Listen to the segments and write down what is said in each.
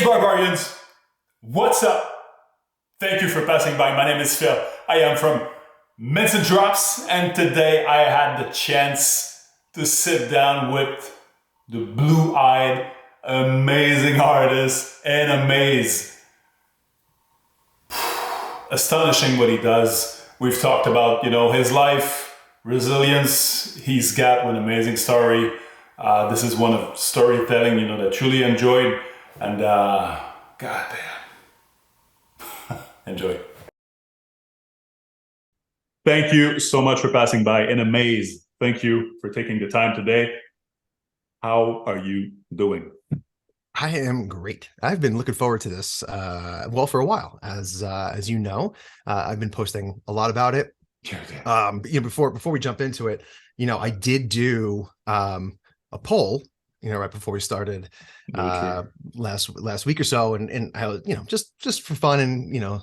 Barbarians, what's up? Thank you for passing by. My name is Phil. I am from Mints and Drops, and today I had the chance to sit down with the blue-eyed, amazing artist inAMaze. Astonishing what he does. We've talked about, his life, resilience. He's got an amazing story. This is one of storytelling, that I truly enjoyed. And goddamn, enjoy. Thank you so much for passing by inAMaze. Thank you for taking the time today. How are you doing? I am great. I've been looking forward to this, for a while. As you know, I've been posting a lot about it. Before we jump into it, I did do a poll, right before we started last week or so, and I was, just for fun and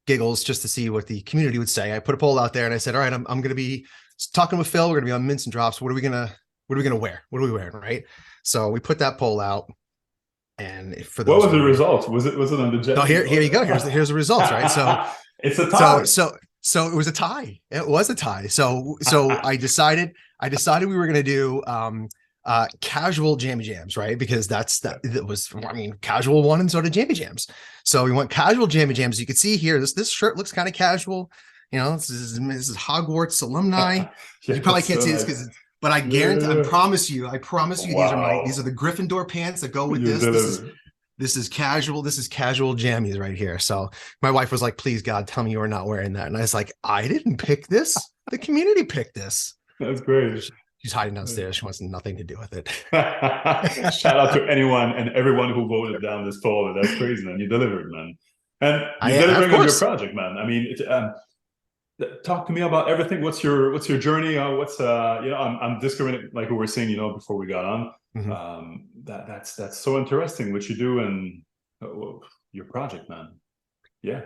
giggles, just to see what the community would say. I put a poll out there and I said, all right, I'm going to be talking with Phil. We're going to be on Mints and Drops. What are we gonna wear? What are we wearing? Right. So we put that poll out. And for those, what was the result? Was it on the jet? Oh, here you go. Here's the results, right? So it's a tie. So it was a tie. It was a tie. So I decided we were going to do casual jammy jams, right? Because casual one, and so did jammy jams. So we went casual jammy jams. You can see here, this shirt looks kind of casual. This is Hogwarts alumni. You probably can't see this because, but I guarantee, I promise you, wow. these are the Gryffindor pants that go with this. This is casual. This is casual jammies right here. So my wife was like, please God, tell me you are not wearing that. And I was like, I didn't pick this. The community picked this. That's great. She's hiding downstairs. She wants nothing to do with it. Shout out to anyone and everyone who voted down this poll. That's crazy, man. You delivered, man. And you're delivering on your project, man. I mean, talk to me about everything. What's your journey? I'm discovering, like we were saying, before we got on. Mm-hmm. That's so interesting what you do and your project, man. Yeah,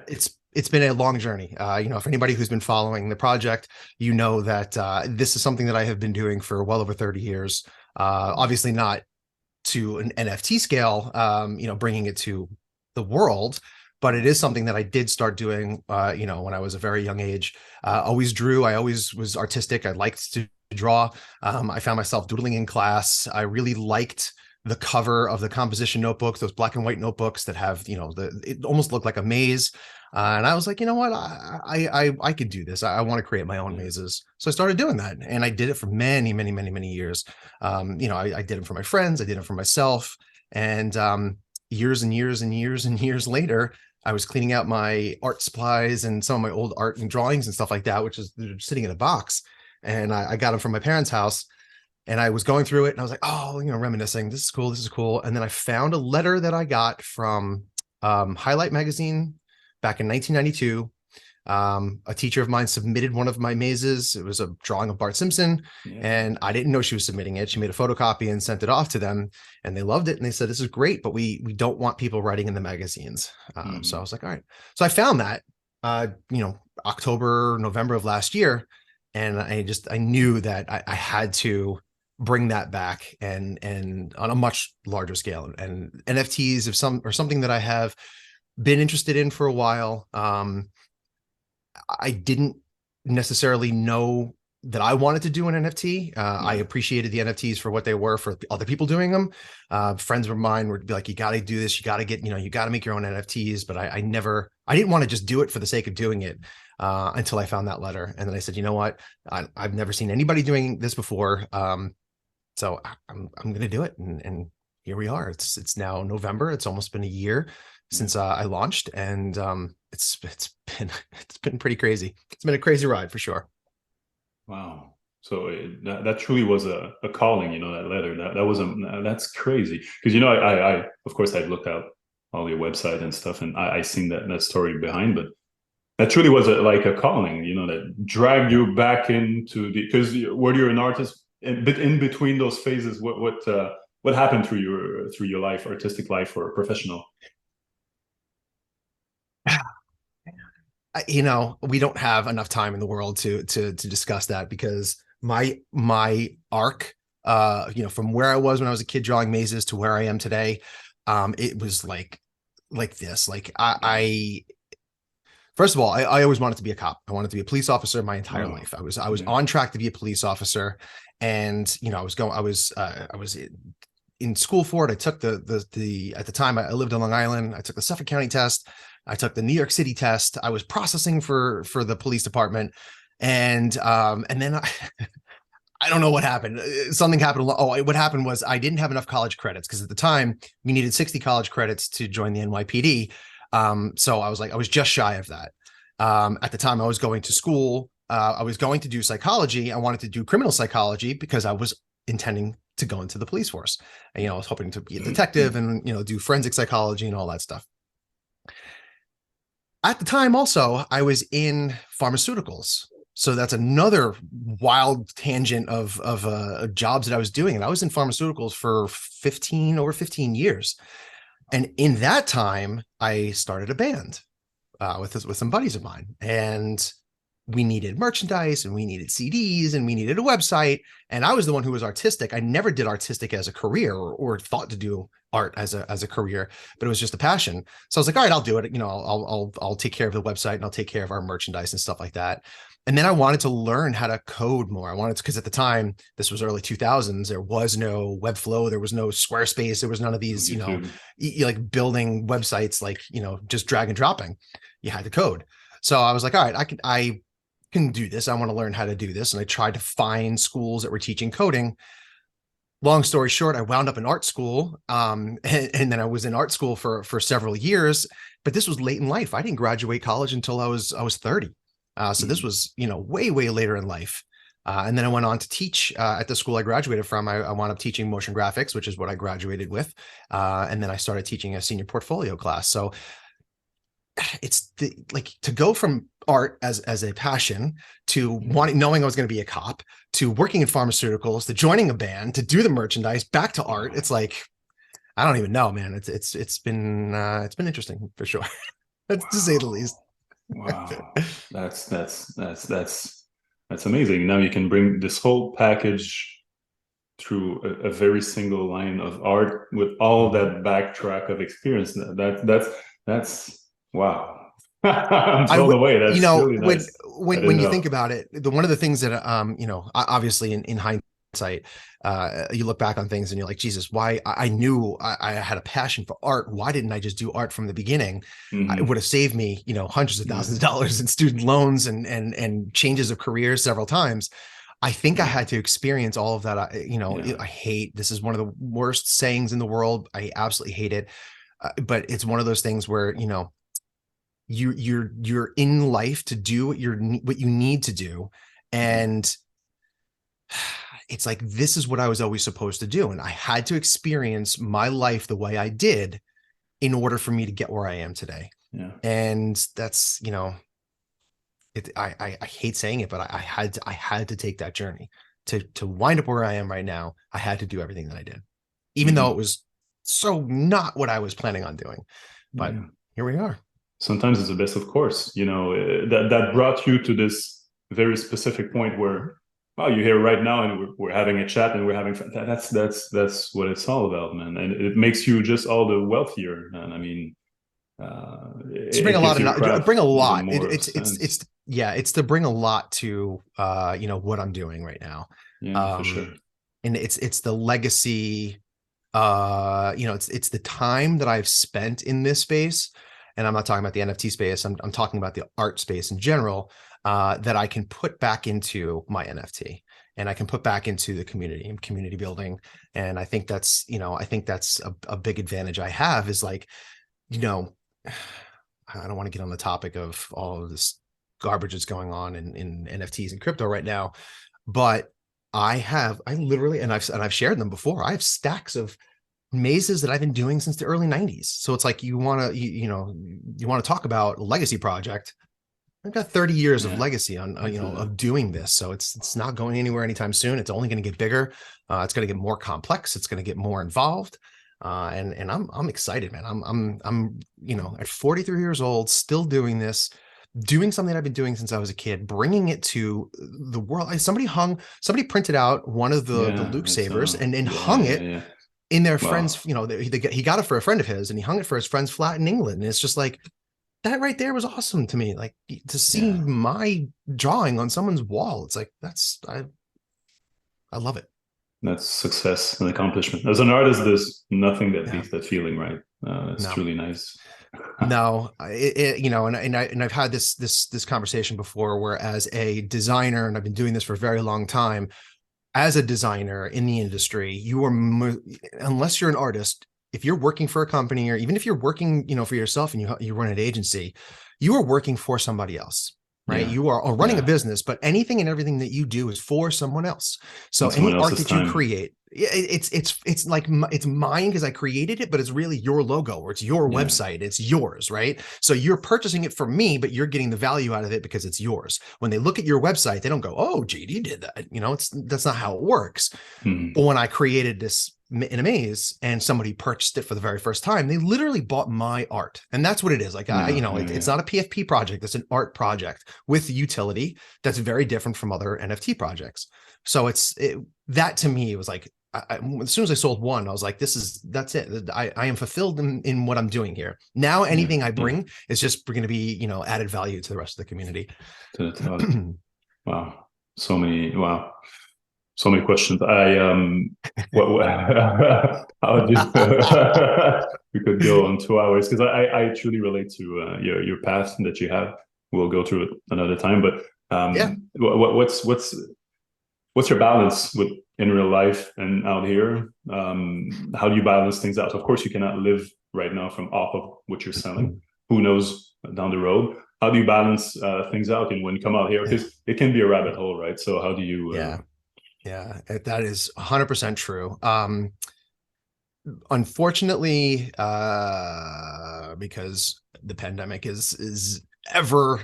it's been a long journey. For anybody who's been following the project, that this is something that I have been doing for well over 30 years. Obviously not to an NFT scale, bringing it to the world, but it is something that I did start doing, when I was a very young age. Always drew. I always was artistic. I liked to draw. I found myself doodling in class. I really liked the cover of the composition notebooks, those black and white notebooks that have, it almost looked like a maze. And I was like, you know what, I could do this. I want to create my own mazes. So I started doing that, and I did it for many, many, many, many years. I did it for my friends. I did it for myself. And years and years and years and years later, I was cleaning out my art supplies and some of my old art and drawings and stuff like that, which is sitting in a box. And I got them from my parents' house. And I was going through it and I was like, oh, reminiscing. This is cool. This is cool. And then I found a letter that I got from Highlight magazine back in 1992. A teacher of mine submitted one of my mazes. It was a drawing of Bart Simpson. Yeah. And I didn't know she was submitting it. She made a photocopy and sent it off to them, and they loved it. And they said, this is great, but we don't want people writing in the magazines. So I was like, all right. So I found that, October, November of last year. And I knew that I had to bring that back and on a much larger scale. And NFTs are something that I have been interested in for a while. I didn't necessarily know that I wanted to do an NFT. I appreciated the NFTs for what they were for other people doing them. Friends of mine would be like, you got to do this. You got to get, you got to make your own NFTs. But I didn't want to just do it for the sake of doing it until I found that letter. And then I said, you know what? I've never seen anybody doing this before. So I'm going to do it. And here we are. It's now November. It's almost been a year since I launched, and it's been pretty crazy. It's been a crazy ride for sure. Wow. So that truly was a calling, that letter. That's crazy. Because I of course I've looked out all your website and stuff, and I seen that story behind, but that truly was a calling, that dragged you back into because were you an artist? But in between those phases, what happened through your life, artistic life or professional? We don't have enough time in the world to discuss that, because my arc, from where I was when I was a kid drawing mazes to where I am today, It was like this. Like I first of all, I always wanted to be a cop. I wanted to be a police officer my entire Wow. life. I was Yeah. on track to be a police officer, and I was in school for it. I took the at the time I lived on Long Island. I took the Suffolk County test. I took the New York City test. I was processing for the police department, and then I don't know what happened. Something happened. Oh, what happened was I didn't have enough college credits because at the time we needed 60 college credits to join the NYPD. So I was just shy of that. At the time I was going to school. I was going to do psychology. I wanted to do criminal psychology because I was intending to go into the police force. And, I was hoping to be a detective and, do forensic psychology and all that stuff. At the time also, I was in pharmaceuticals. So that's another wild tangent of jobs that I was doing. And I was in pharmaceuticals for over 15 years. And in that time, I started a band with some buddies of mine. And we needed merchandise and we needed CDs and we needed a website. And I was the one who was artistic. I never did artistic as a career or thought to do art as a career, but it was just a passion. So I was like, all right, I'll do it. I'll take care of the website and I'll take care of our merchandise and stuff like that. And then I wanted to learn how to code more. I wanted to, because at the time, this was early 2000s, there was no Webflow, there was no Squarespace, there was none of these, like building websites, like, just drag and dropping. You had to code. So I was like, all right, I can do this. I want to learn how to do this. And I tried to find schools that were teaching coding. Long story short, I wound up in art school. And then I was in art school for several years, but this was late in life. I didn't graduate college until I was 30. So this was, way, way later in life. And then I went on to teach at the school I graduated from. I wound up teaching motion graphics, which is what I graduated with. And then I started teaching a senior portfolio class. So it's to go from art as a passion to knowing I was going to be a cop, to working in pharmaceuticals, to joining a band, to do the merchandise, back to art. It's like, I don't even know, man. It's been interesting for sure, to say the least. Wow, that's amazing. Now you can bring this whole package through a very single line of art with all that backtrack of experience. That's wow. I'm blown away. That's really nice. When you think about it, one of the things that obviously in hindsight, you look back on things and you're like, Jesus, why? I knew I had a passion for art. Why didn't I just do art from the beginning? It would have saved me, hundreds of thousands of dollars in student loans and changes of careers several times. I think I had to experience all of that. I hate, this is one of the worst sayings in the world. I absolutely hate it. But it's one of those things where, you're in life to do what you need to do. And it's like, this is what I was always supposed to do. And I had to experience my life the way I did in order for me to get where I am today. Yeah. And that's, I hate saying it, but I had to take that journey to wind up where I am right now. I had to do everything that I did, even though it was so not what I was planning on doing, but here we are. Sometimes it's the best, of course, that brought you to this very specific point where, wow, you're here right now and we're having a chat and we're having fun. That's what it's all about, man. And it makes you just all the wealthier. And I mean, it's to bring a lot it's to bring a lot to what I'm doing right now. For sure. And it's the legacy, it's the time that I've spent in this space. And I'm not talking about the NFT space. I'm talking about the art space in general, that I can put back into my NFT and I can put back into the community and community building. And I think that's, a big advantage I have is like, I don't want to get on the topic of all of this garbage that's going on in NFTs and crypto right now, but I literally, and I've shared them before. I have stacks of mazes that I've been doing since the early 90s. So it's like, you want to talk about a legacy project. I've got 30 years of legacy on of doing this. So it's not going anywhere anytime soon. It's only going to get bigger. It's going to get more complex. It's going to get more involved. And I'm excited, man. I'm at 43 years old, still doing this, doing something I've been doing since I was a kid, bringing it to the world. Somebody printed out one of the Luke Savers and hung it in their Wow. friends, he got it for a friend of his and he hung it for his friend's flat in England. And it's just like, that right there was awesome to me. Like to see Yeah. my drawing on someone's wall. It's like, I love it. That's success and accomplishment. As an artist, there's nothing that Yeah. beats that feeling, right? It's No. truly nice. No, and I've had this conversation before where as a designer, and I've been doing this for a very long time, as a designer in the industry, you are, unless you're an artist, if you're working for a company or even if you're working, for yourself and you run an agency, you are working for somebody else, right? Yeah. You are running a Yeah. business, but anything and everything that you do is for someone else. So And someone any art else's that you time. create, it's like it's mine because I created it, but it's really your logo or it's your Yeah. website. It's yours, right? So you're purchasing it from me, but you're getting the value out of it because it's yours. When they look at your website, they don't go, "Oh, JD did that." That's not how it works. Mhm. But when I created this inAMaze and somebody purchased it for the very first time, they literally bought my art. And that's what it is. Like, it's not a PFP project. It's an art project with utility that's very different from other NFT projects. So that to me, it was like, as soon as I sold one, I was like, that's it. I am fulfilled in what I'm doing here. Now, anything I bring is just going to be, added value to the rest of the community. Wow. So many questions. What how do we could go on 2 hours because I truly relate to your path that you have. We'll go through it another time, but Yeah. what's your balance with in real life and out here? How do you balance things out? Of course, you cannot live right now from off of what you're selling. Who knows down the road? How do you balance things out and when you come out here? Because it can be a rabbit hole, right? So how do you? Yeah, that is 100% true. Unfortunately, because the pandemic is ever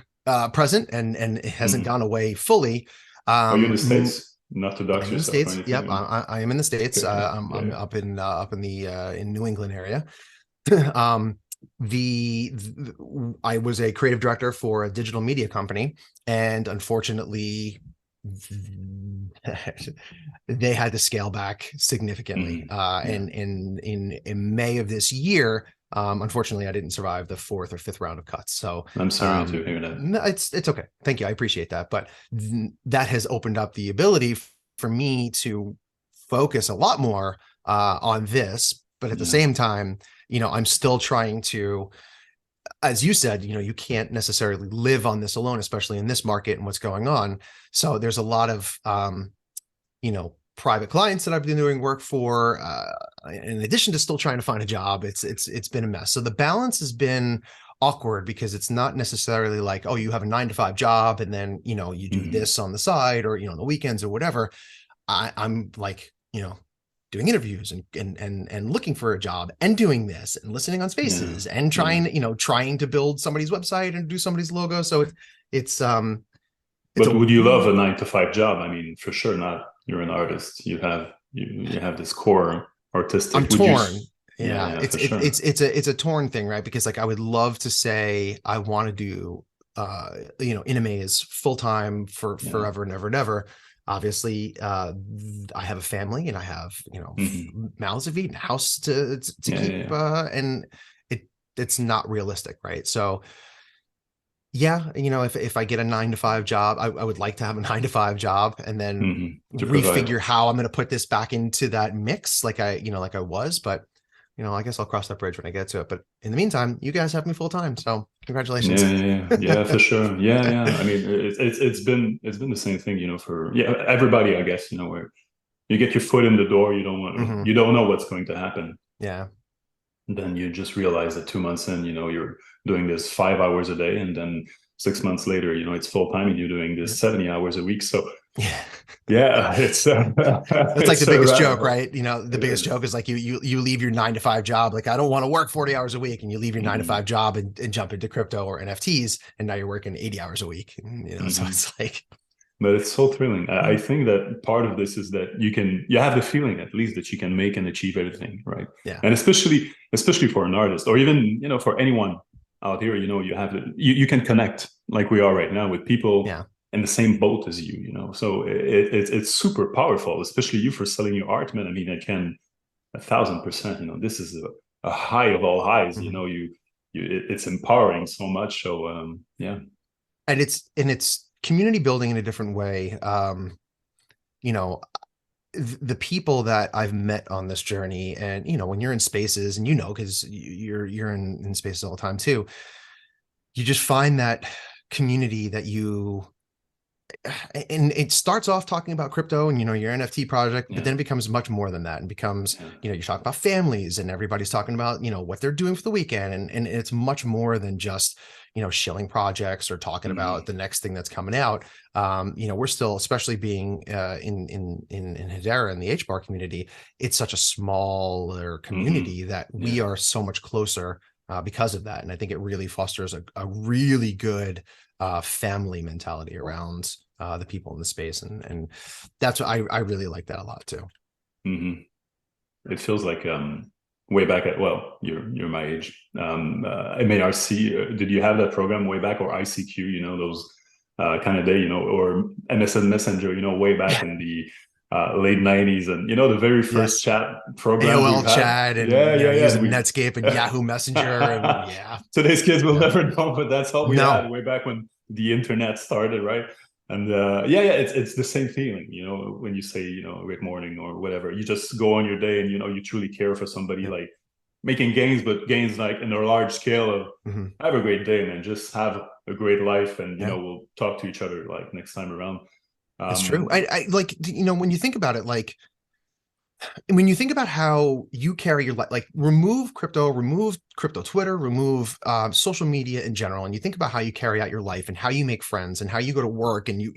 present and it hasn't gone away fully. Are you in the States? Not to dox I'm in the yourself or States. anything. Yep, I am in the States. Okay. I'm up in the in New England area. I was a creative director for a digital media company, and unfortunately, they had to scale back significantly. And in May of this year, unfortunately, I didn't survive the 4th or 5th round of cuts. So I'm sorry to hear that. No, it's okay. Thank you. I appreciate that. But that has opened up the ability for me to focus a lot more on this. But at the same time, I'm still trying to, as you said, you can't necessarily live on this alone, especially in this market and what's going on. So there's a lot of, private clients that I've been doing work for, in addition to still trying to find a job. It's been a mess. So the balance has been awkward because it's not necessarily like, oh, you have a 9-to-5 job and then, you do this on the side or, on the weekends or whatever. I'm like, doing interviews and looking for a job and doing this and listening on Spaces and trying to build somebody's website and do somebody's logo. So but would you love a 9-to-5 job? I mean, for sure not. You're an artist. You have this core artistic. I'm torn. It's a torn thing, right? Because like I would love to say I want to do inAMaze full time for forever and ever and ever. Obviously, I have a family and I have mouths to feed and a house to keep, and it's not realistic, right? So if I get a 9-to-5 job, I would like to have a 9-to-5 job and then refigure how I'm going to put this back into that mix like I was, but I guess I'll cross that bridge when I get to it. But in the meantime, you guys have me full time. So congratulations. Yeah, for sure. Yeah. I mean, it's been the same thing, for everybody, I guess, where you get your foot in the door, you don't know what's going to happen. Yeah. And then you just realize that 2 months in, you're doing this 5 hours a day, and then 6 months later, it's full time, and you're doing this 70 hours a week. So it's that's like the biggest joke, right? The biggest joke is like you leave your 9-to-5 job, like I don't want to work 40 hours a week, and you leave your 9-to-5 job and jump into crypto or NFTs, and now you're working 80 hours a week. So it's like. But it's so thrilling. I think that part of this is that you have the feeling at least that you can make and achieve everything, right? Yeah. And especially for an artist, or even for anyone out here, you can connect like we are right now with people in the same boat as you. So it's super powerful, especially you for selling your art, man. I mean, 1,000%. You know, this is a high of all highs. Mm-hmm. You know, it's empowering so much. So yeah. And it's community building in a different way. You know, the people that I've met on this journey, and you know, when you're in spaces, and you know, because you're in spaces all the time too, you just find that community that you, and it starts off talking about crypto and you know your NFT project, but then it becomes much more than that, and becomes, you know, you talk about families and everybody's talking about, you know, what they're doing for the weekend, and it's much more than just, you know, shilling projects or talking about the next thing that's coming out. You know, we're still, especially being in Hedera in the HBAR community, it's such a smaller community that we are so much closer because of that, and I think it really fosters a really good family mentality around the people in the space, and that's what I really like that a lot too. It feels like way back at, well, you're my age. MARC, did you have that program way back, or ICQ? You know, those kind of day, you know, or MSN Messenger, you know, way back in the late 90s, and you know, the very first chat program AOL we've had. chat, and you know, using Netscape and Yahoo Messenger, and Today's kids will never know, but that's all we had way back when the internet started, right? And it's the same feeling, you know, when you say, you know, Rick Morning or whatever, you just go on your day and, you know, you truly care for somebody, like making gains, but gains like in a large scale of have a great day, man, just have a great life, and, you know, we'll talk to each other like next time around. It's true. I like, you know, when you think about it, like, when you think about how you carry your life, like remove crypto Twitter, remove social media in general, and you think about how you carry out your life and how you make friends and how you go to work, and you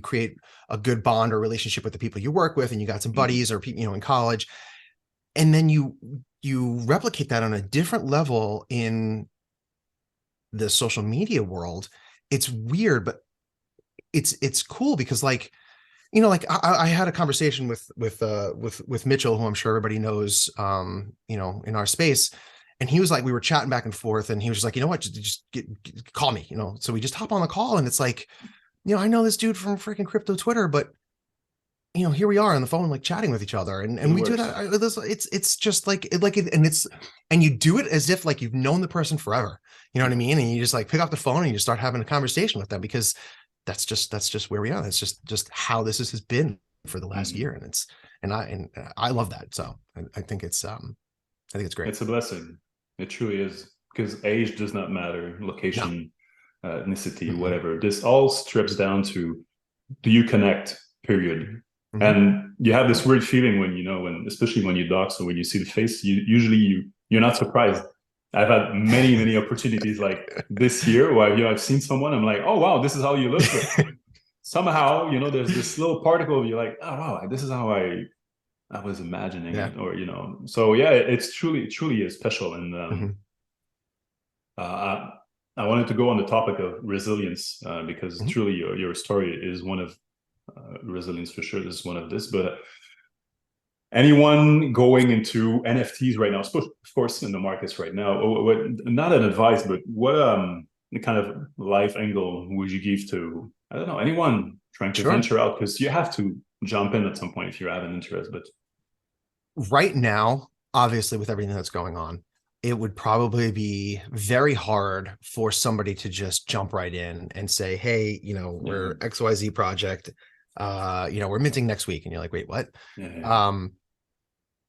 create a good bond or relationship with the people you work with, and you got some buddies or people, you know, in college, and then you replicate that on a different level in the social media world. It's weird, but it's cool, because like, you know, like I had a conversation with Mitchell, who I'm sure everybody knows, you know, in our space. And he was like, we were chatting back and forth, and he was just like, you know what, just call me, you know? So we just hop on the call, and it's like, you know, I know this dude from freaking crypto Twitter, but you know, here we are on the phone, like chatting with each other. And we do that. It's just like, and you do it as if like you've known the person forever, you know what I mean? And you just like pick up the phone and you start having a conversation with them, because that's just where we are. That's just how this has been for the last year. And I love that. So I think it's great. It's a blessing. It truly is, because age does not matter, location, ethnicity, whatever. This all strips down to, do you connect, period. And you have this weird feeling when, you know, especially when you dox, or when you see the face, you're not surprised. I've had many opportunities like this year where, you know, I've seen someone, I'm like, oh wow, this is how you look. But somehow, you know, there's this little particle of you, like, oh wow, this is how I was imagining it, or, you know. So yeah, it's truly is special. And I wanted to go on the topic of resilience, because truly your story is one of resilience for sure. This is one of this, but anyone going into NFTs right now, of course, in the markets right now, not an advice, but what kind of life angle would you give to, I don't know, anyone trying to venture out? Because you have to jump in at some point if you have an interest. But right now, obviously, with everything that's going on, it would probably be very hard for somebody to just jump right in and say, hey, you know, we're XYZ project, you know, we're minting next week. And you're like, wait, what?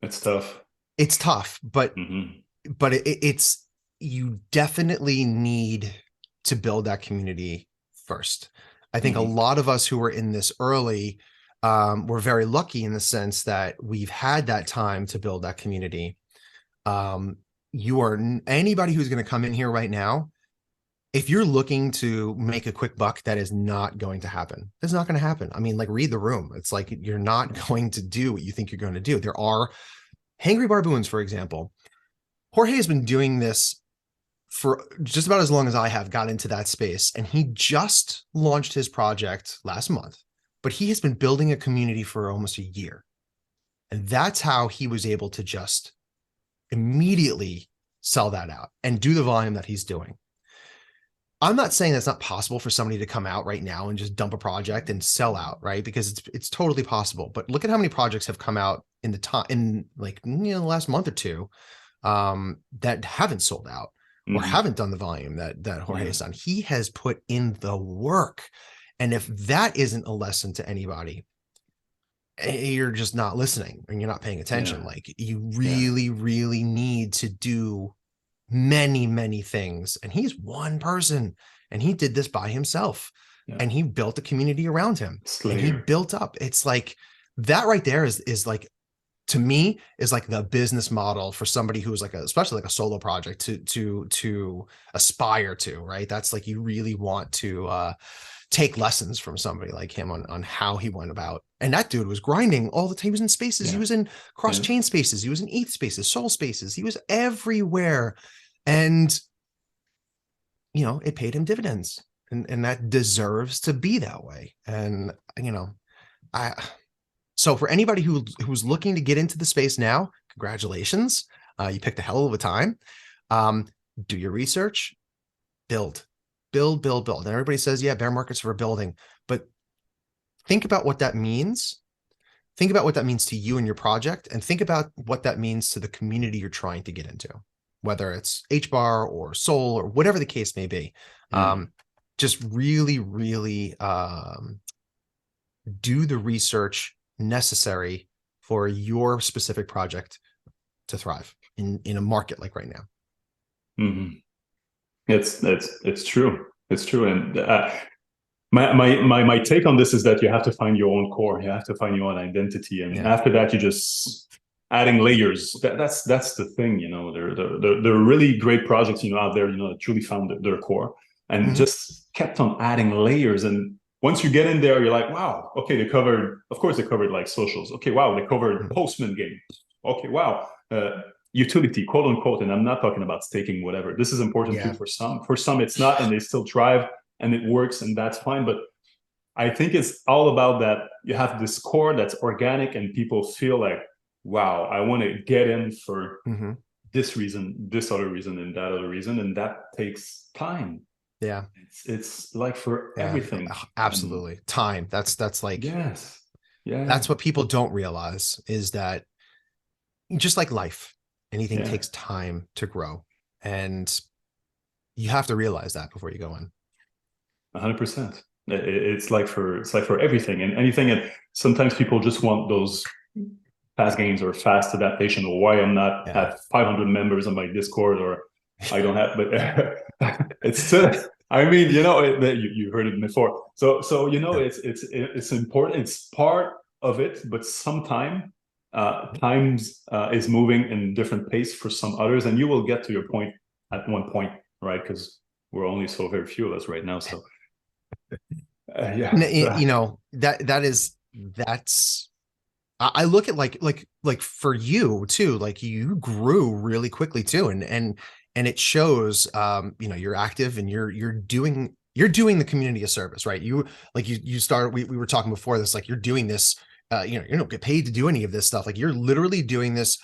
It's tough. It's tough, but it's, you definitely need to build that community first. I think a lot of us who were in this early, we're very lucky in the sense that we've had that time to build that community. Anybody who's going to come in here right now, if you're looking to make a quick buck, that is not going to happen. It's not going to happen. I mean, like, read the room. It's like, you're not going to do what you think you're going to do. There are Hangry Barboons, for example. Jorge has been doing this for just about as long as I have got into that space. And he just launched his project last month, but he has been building a community for almost a year. And that's how he was able to just immediately sell that out and do the volume that he's doing. I'm not saying that's not possible for somebody to come out right now and just dump a project and sell out, right? Because it's totally possible. But look at how many projects have come out in the time in like the last month or two that haven't sold out or haven't done the volume that Jorge has done. He has put in the work. And if that isn't a lesson to anybody, you're just not listening and you're not paying attention. Like you really, really need to do many, many things. And he's one person and he did this by himself and he built a community around him and he built up. It's like that right there is like, to me, is like the business model for somebody who's like especially like a solo project to aspire to, right? That's like, you really want to take lessons from somebody like him on how he went about. And that dude was grinding all the time. He was in spaces. He was in cross chain spaces. He was in ETH spaces, Sol spaces. He was everywhere. And, it paid him dividends and that deserves to be that way. And, so for anybody who's looking to get into the space now, congratulations. You picked a hell of a time. Do your research, build. And everybody says, yeah, bear markets for building, but think about what that means. Think about what that means to you and your project, and think about what that means to the community you're trying to get into, whether it's HBAR or Sol or whatever the case may be. Just really, really do the research necessary for your specific project to thrive in a market like right now. It's true. It's true. And my take on this is that you have to find your own core. You have to find your own identity. And after that, you just adding layers. That's the thing, there are really great projects, out there, that truly found their core and just kept on adding layers. And once you get in there, you're like, wow, okay, they covered like socials. Okay, wow, they covered Postman game. Okay, wow, utility, quote unquote. And I'm not talking about staking, whatever. This is important too for some. For some, it's not, and they still thrive and it works, and that's fine. But I think it's all about that. You have this core that's organic, and people feel like, wow, I want to get in for this reason, this other reason, and that other reason, and that takes time. Yeah, it's like for everything. Absolutely, time. That's like that's what people don't realize, is that just like life, anything takes time to grow, and you have to realize that before you go in. 100%. It's like for everything and anything. And sometimes people just want those fast gains or fast adaptation, or why I'm not at 500 members on my Discord, or I don't have, but it's I mean, you heard it before. So it's important. It's part of it, but sometimes times is moving in different pace for some others, and you will get to your point at one point, right? Because we're only so very few of us right now. So that's I look at like for you too, like you grew really quickly too, and it shows. You're active and you're doing the community a service, right? You started, we were talking before this, like you're doing this, you don't get paid to do any of this stuff. Like you're literally doing this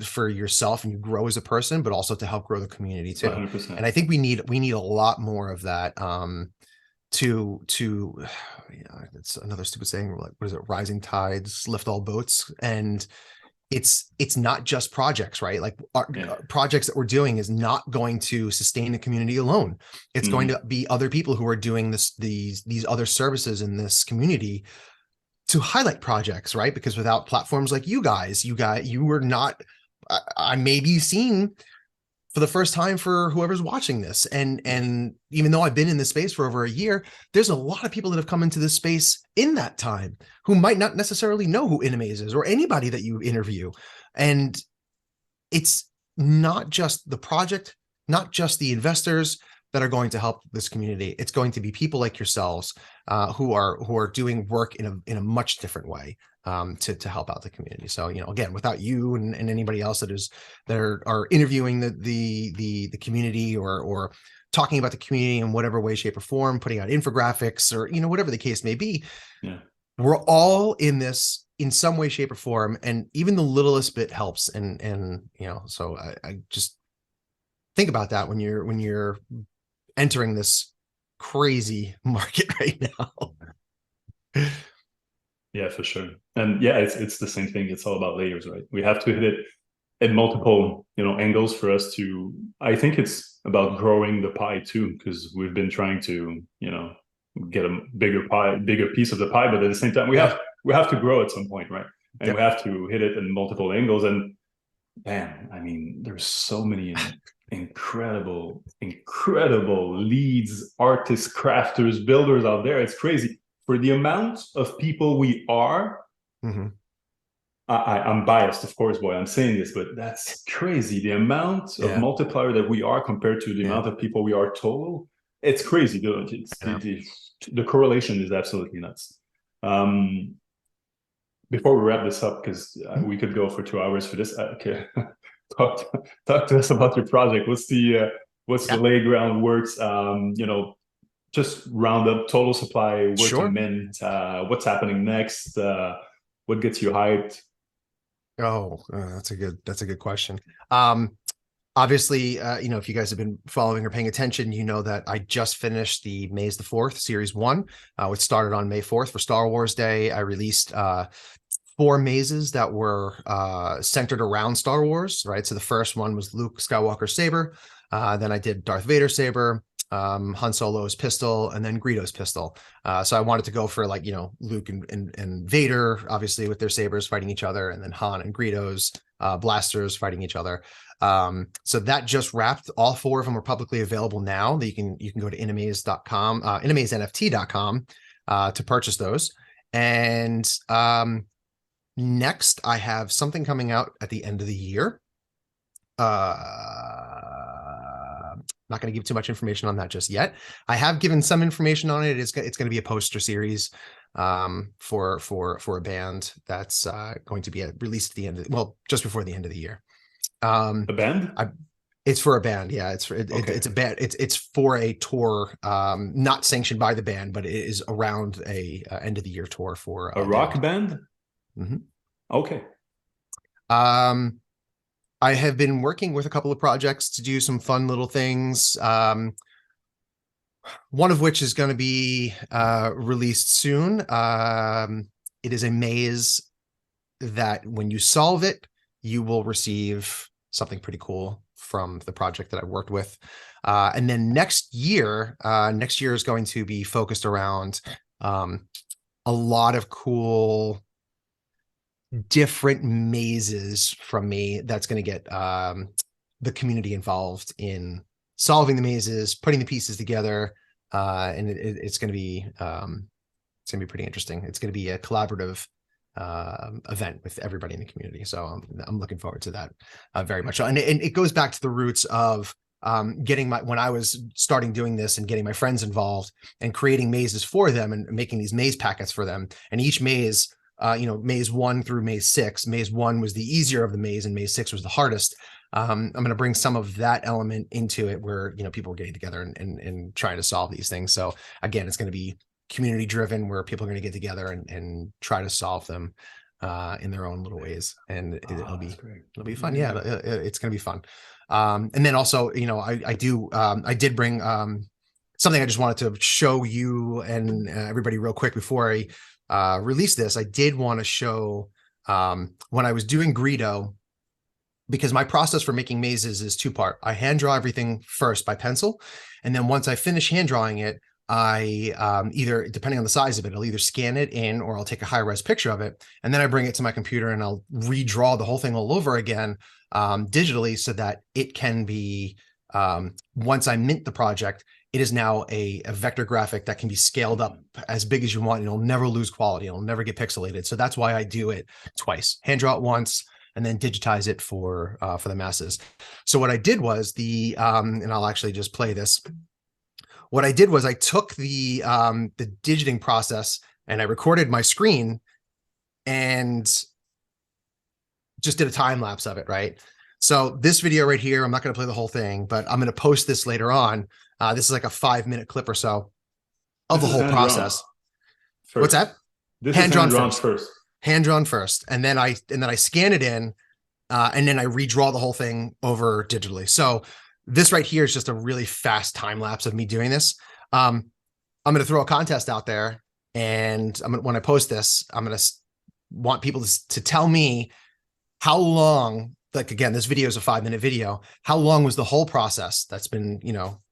for yourself, and you grow as a person, but also to help grow the community too. 100%. And I think we need a lot more of that. It's another stupid saying, like, what is it? Rising tides lift all boats. And it's not just projects, right? Like projects that we're doing is not going to sustain the community alone. It's going to be other people who are doing these other services in this community to highlight projects, right? Because without platforms like you were not, I may be seen for the first time for whoever's watching this. And even though I've been in this space for over a year, there's a lot of people that have come into this space in that time who might not necessarily know who inAMaze is or anybody that you interview. And it's not just the project, not just the investors that are going to help this community. It's going to be people like yourselves who are doing work in a much different way to help out the community. So, again, without you and anybody else that are interviewing the community or talking about the community in whatever way, shape, or form, putting out infographics or, whatever the case may be, we're all in this in some way, shape, or form. And even the littlest bit helps. And so I just think about that when you're entering this crazy market right now. Yeah, for sure. And yeah, it's the same thing. It's all about layers, right? We have to hit it at multiple, angles for us to. I think it's about growing the pie too, because we've been trying to, get a bigger piece of the pie, but at the same time, we have to grow at some point, right? And we have to hit it in multiple angles. And man, I mean, there's so many incredible leads, artists, crafters, builders out there. It's crazy for the amount of people we are. Mm-hmm. I'm biased, of course, boy. I'm saying this, but that's crazy. The amount of multiplier that we are compared to the amount of people we are total. It's crazy. The correlation is absolutely nuts. Before we wrap this up, because we could go for 2 hours for this. Okay, talk to us about your project. What's the layground works? Just round up total supply, where to mint, what's happening next, what gets you hyped? That's a good question. Obviously, if you guys have been following or paying attention, you know that I just finished the Maze the 4th Series 1, which started on May 4th for Star Wars Day. I released 4 mazes that were centered around Star Wars, right? So the first one was Luke Skywalker's saber. Then I did Darth Vader's saber, Han Solo's pistol, and then Greedo's pistol. So I wanted to go for Luke and Vader, obviously with their sabers fighting each other, and then Han and Greedo's blasters fighting each other. So that just wrapped. All 4 of them are publicly available now. That you can go to inAMaze.com, inAMazeNFT.com to purchase those. And next, I have something coming out at the end of the year. Not going to give too much information on that just yet. I have given some information on it. It's going to be a poster series for a band that's going to be released at the end just before the end of the year. A band? It's for a band. Yeah, it's a band. It's for a tour, not sanctioned by the band, but it is around a end of the year tour for a rock band. Mm-hmm. Okay. I have been working with a couple of projects to do some fun little things. One of which is going to be released soon. It is a maze that when you solve it, you will receive something pretty cool from the project that I worked with. And then next year is going to be focused around a lot of cool different mazes from me that's going to get the community involved in solving the mazes, putting the pieces together, and it's going to be pretty interesting. It's going to be a collaborative event with everybody in the community, so I'm looking forward to that very much. And it goes back to the roots of when I was starting doing this and getting my friends involved and creating mazes for them and making these maze packets for them, and each maze. Maze 1 through Maze 6. Maze 1 was the easier of the maze, and Maze 6 was the hardest. I'm going to bring some of that element into it, where people were getting together and trying to solve these things. So again, it's going to be community driven, where people are going to get together and try to solve them in their own little ways, and it'll be fun. Yeah, it's going to be fun. And then also, I did bring something I just wanted to show you and everybody real quick before I release this. I did want to show when I was doing Greedo, because my process for making mazes is 2-part. I hand draw everything first by pencil, and then once I finish hand drawing it, I either, depending on the size of it, I'll either scan it in or I'll take a high-res picture of it, and then I bring it to my computer and I'll redraw the whole thing all over again digitally, so that it can be, once I mint the project, it is now a vector graphic that can be scaled up as big as you want. It'll never lose quality. It'll never get pixelated. So that's why I do it twice. Hand draw it once and then digitize it for the masses. So what I did was and I'll actually just play this. What I did was I took the digiting process and I recorded my screen and just did a time lapse of it, right? So this video right here, I'm not going to play the whole thing, but I'm going to post this later on. This is like a 5-minute clip or so of the whole process. What's that? This hand drawn first. Hand drawn first, and then I scan it in, and then I redraw the whole thing over digitally. So this right here is just a really fast time lapse of me doing this. I'm going to throw a contest out there, and when I post this, I'm going to want people to tell me how long, like, again, this video is a 5-minute video. How long was the whole process that's been,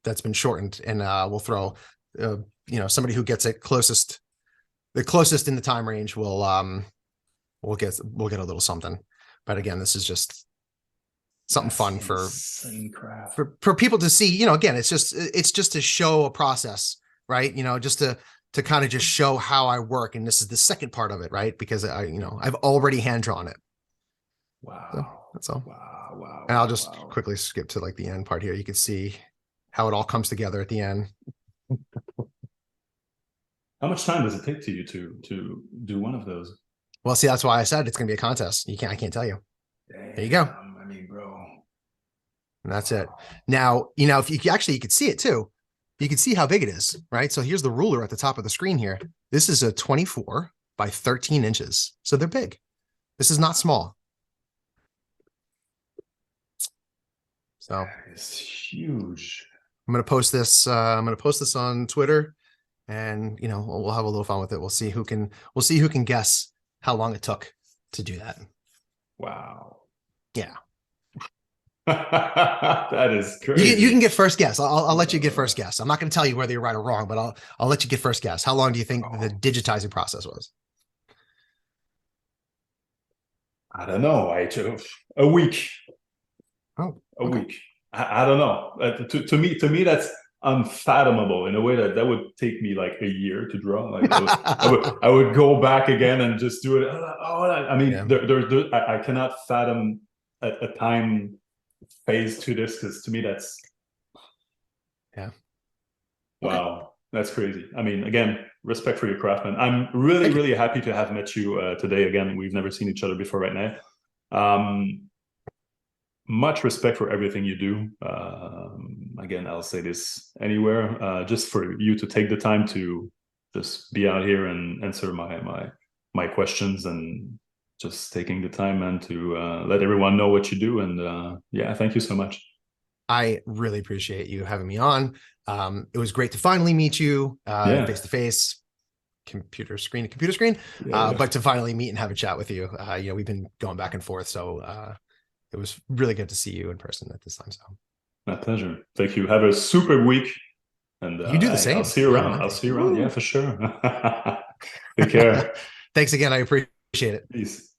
that's been shortened? And we'll throw, somebody who gets it the closest in the time range we'll get a little something. But again, this is just something fun for people to see. Again, it's just to show a process, right? Just to kind of just show how I work. And this is the second part of it, right? Because I've already hand drawn it. Wow. So that's all. Wow. And I'll just quickly skip to like the end part here. You can see how it all comes together at the end. How much time does it take to you to do one of those? Well, see, that's why I said it's going to be a contest. I can't tell you. Damn, there you go. I mean, bro. And that's it. Now, if you could see it too. You can see how big it is, right? So here's the ruler at the top of the screen here. This is a 24 by 13 inches. So they're big. This is not small. So it's huge. I'm going to post this. I'm going to post this on Twitter, and we'll have a little fun with it. We'll see who can guess how long it took to do that. Wow. Yeah. That is crazy. You can get first guess. I'll let you get first guess. I'm not going to tell you whether you're right or wrong, but I'll let you get first guess. How long do you think the digitizing process was? I don't know. A week. Oh, a week. I don't know. To me, that's unfathomable in a way that would take me like a year to draw. Like I would go back again and just do it. I mean, yeah. I cannot fathom a time phase to this, because to me that's wow. That's crazy. I mean, again, respect for your craft, man. I'm really happy to have met you today. Again, we've never seen each other before right now. Much respect for everything you do. Again, I'll say this anywhere, just for you to take the time to just be out here and answer my questions, and just taking the time, man, to let everyone know what you do. And yeah, thank you so much. I really appreciate you having me on. It was great to finally meet you face to face, computer screen to computer screen, but to finally meet and have a chat with you. We've been going back and forth, so it was really good to see you in person at this time. So my pleasure. Thank you. Have a super week. And you do the same. I'll see you around. I'll see you around. Yeah, for sure. Take care. Thanks again. I appreciate it. Peace.